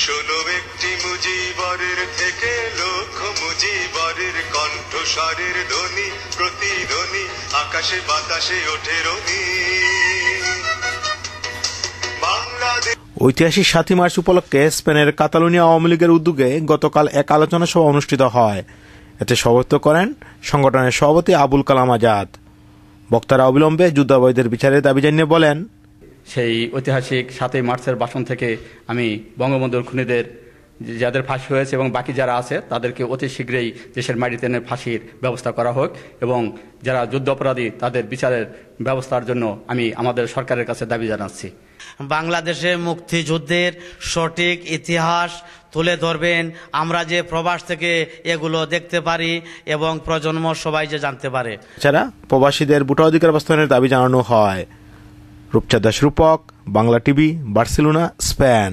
শোনো একটি মুজিবরের থেকে লক্ষ মুজিবরের কণ্ঠস্বরের ধ্বনি, প্রতিধ্বনি আকাশে বাতাসে ওঠে রনি। ঐতিহাসিক ৭ই মার্চ উপলক্ষে স্পেনের কাতালোনিয়া আওয়ামী লীগের উদ্যোগে গতকাল এক আলোচনা সভা অনুষ্ঠিত হয়। এতে সভাপতিত্ব করেন সংগঠনের সভাপতি আবুল কালাম আজাদ। বক্তারা অবিলম্বে যুদ্ধাপরাধীদের বিচারের দাবি জানিয়ে বলেন, সেই ঐতিহাসিক ৭ই মার্চের ভাষণ থেকে আমি বঙ্গবন্ধুর খুনিদের যাদের ফাঁসি হয়েছে এবং বাকি যারা আছে তাদেরকে অতি শীঘ্রই দেশের মাটিতে এনে ফাঁসির ব্যবস্থা করা হোক এবং যারা যুদ্ধ অপরাধী তাদের বিচারের ব্যবস্থার জন্য আমি আমাদের সরকারের কাছে দাবি জানাচ্ছি। বাংলাদেশে মুক্তিযুদ্ধের সঠিক ইতিহাস তুলে ধরবেন, আমরা যে প্রবাস থেকে এগুলো দেখতে পারি এবং প্রজন্ম সবাই যে জানতে পারে। এছাড়া প্রবাসীদের ভোটাধিকার বাস্তবায়নের দাবি জানানো হয়। রূপচাঁদ দাস, রূপক, বাংলা টিভি, বার্সেলোনা, স্পেন।